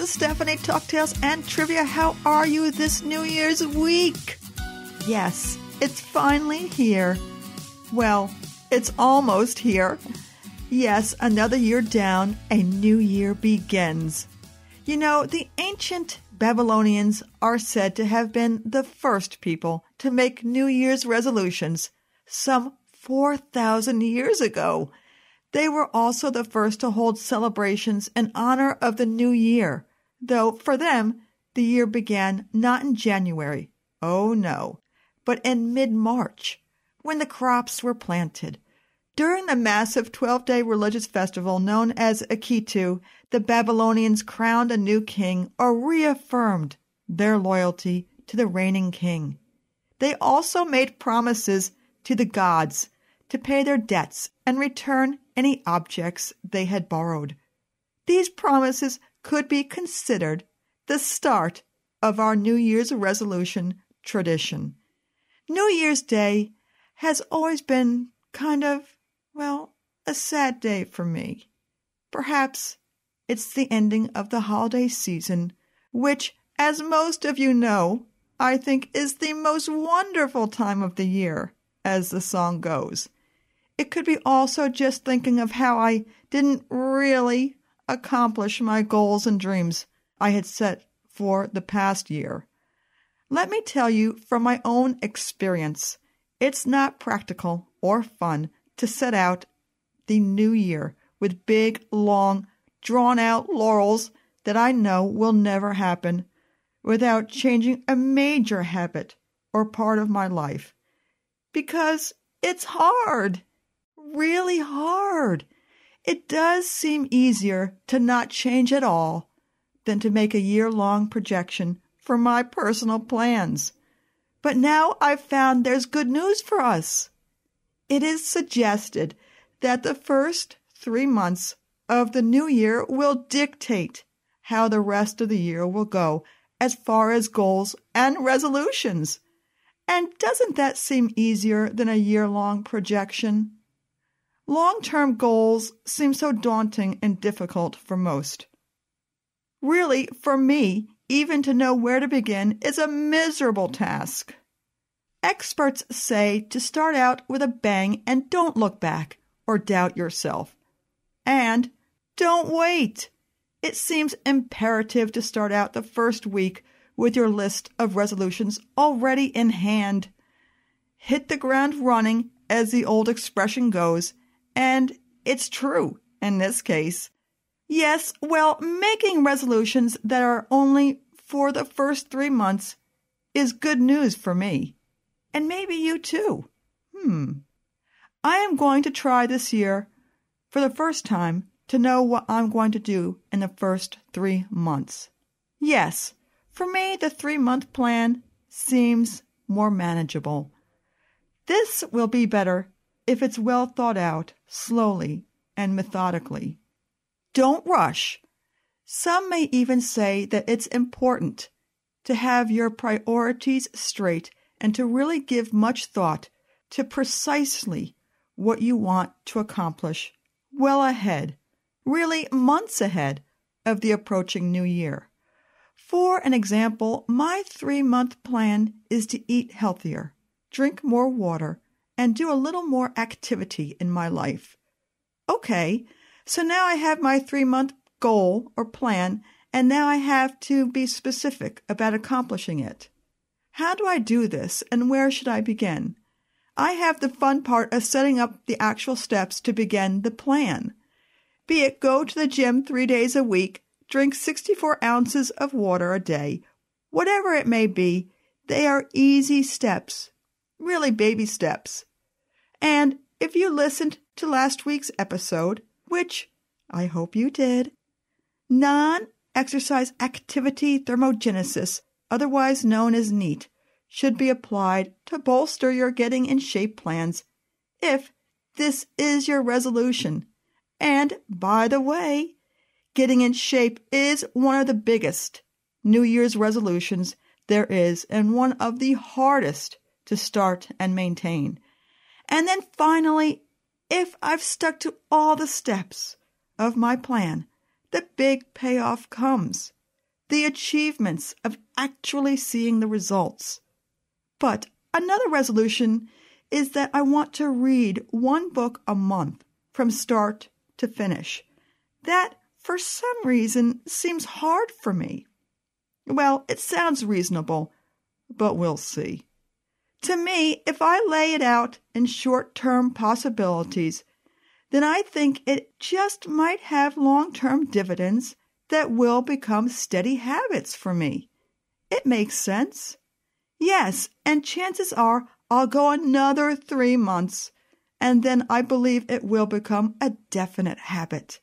is Stephanie, Talk Tales and Trivia. How are you this New Year's week? Yes, it's finally here. Well, it's almost here. Yes, another year down, a new year begins. You know, the ancient Babylonians are said to have been the first people to make New Year's resolutions some 4,000 years ago. They were also the first to hold celebrations in honor of the new year, though for them, the year began not in January, oh no, but in mid-March, when the crops were planted. During the massive 12-day religious festival known as Akitu, the Babylonians crowned a new king or reaffirmed their loyalty to the reigning king. They also made promises to the gods to pay their debts and return any objects they had borrowed. These promises could be considered the start of our New Year's resolution tradition. New Year's Day has always been kind of, well, a sad day for me. Perhaps it's the ending of the holiday season, which, as most of you know, I think is the most wonderful time of the year, as the song goes. It could be also just thinking of how I didn't really accomplish my goals and dreams I had set for the past year. Let me tell you from my own experience, it's not practical or fun to set out the new year with big, long, drawn-out laurels that I know will never happen without changing a major habit or part of my life. Because it's hard. Really hard. It does seem easier to not change at all than to make a year-long projection for my personal plans. But now I've found there's good news for us. It is suggested that the first 3 months of the new year will dictate how the rest of the year will go as far as goals and resolutions. And doesn't that seem easier than a year-long projection? Long-term goals seem so daunting and difficult for most. Really, for me, even to know where to begin is a miserable task. Experts say to start out with a bang and don't look back or doubt yourself. And don't wait. It seems imperative to start out the first week with your list of resolutions already in hand. Hit the ground running, as the old expression goes, and it's true in this case. Yes, well, making resolutions that are only for the first 3 months is good news for me. And maybe you too. I am going to try this year for the first time to know what I'm going to do in the first 3 months. Yes, for me, the 3-month plan seems more manageable. This will be better if it's well thought out, slowly and methodically. Don't rush. Some may even say that it's important to have your priorities straight and to really give much thought to precisely what you want to accomplish well ahead, really months ahead of the approaching new year. For an example, my 3-month plan is to eat healthier, drink more water, and do a little more activity in my life. Okay, so now I have my 3-month goal or plan, and now I have to be specific about accomplishing it. How do I do this, and where should I begin? I have the fun part of setting up the actual steps to begin the plan. Be it go to the gym 3 days a week, drink 64 ounces of water a day, whatever it may be, they are easy steps, really baby steps. And if you listened to last week's episode, which I hope you did, non-exercise activity thermogenesis, otherwise known as NEAT, should be applied to bolster your getting in shape plans if this is your resolution. And by the way, getting in shape is one of the biggest New Year's resolutions there is and one of the hardest to start and maintain. And then finally, if I've stuck to all the steps of my plan, the big payoff comes. the achievements of actually seeing the results. But another resolution is that I want to read one book a month from start to finish. That, for some reason, seems hard for me. Well, it sounds reasonable, but we'll see. To me, if I lay it out in short-term possibilities, then I think it just might have long-term dividends that will become steady habits for me. It makes sense. Yes, and chances are I'll go another 3 months, and then I believe it will become a definite habit.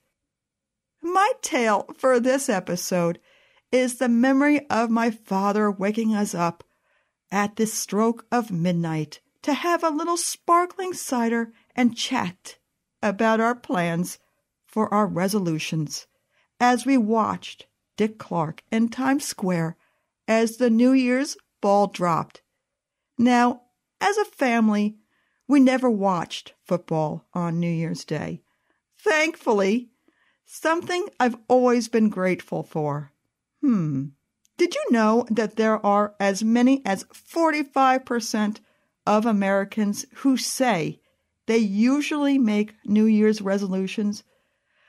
My tale for this episode is the memory of my father waking us up at the stroke of midnight to have a little sparkling cider and chat about our plans for our resolutions as we watched Dick Clark in Times Square as the New Year's ball dropped. Now, as a family, we never watched football on New Year's Day. Thankfully, something I've always been grateful for. Did you know that there are as many as 45% of Americans who say they usually make New Year's resolutions,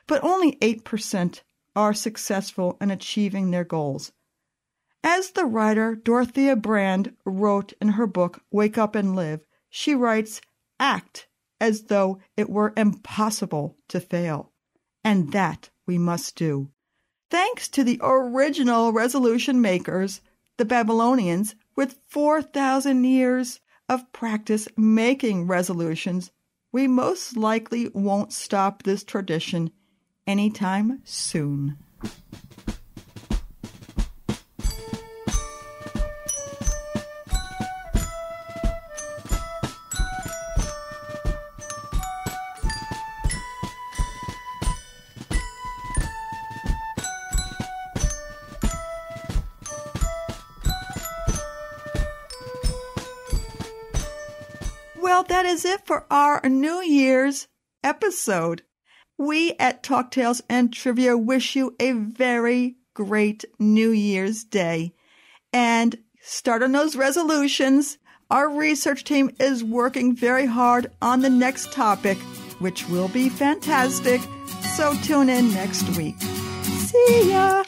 but only 8% are successful in achieving their goals? As the writer Dorothea Brand wrote in her book, Wake Up and Live, she writes, act as though it were impossible to fail. And that we must do. Thanks to the original resolution makers, the Babylonians, with 4,000 years of practice making resolutions, we most likely won't stop this tradition anytime soon. Well, that is it for our New Year's episode. We at Talk Tales and Trivia wish you a very great New Year's Day. And start on those resolutions. Our research team is working very hard on the next topic, which will be fantastic. So tune in next week. See ya!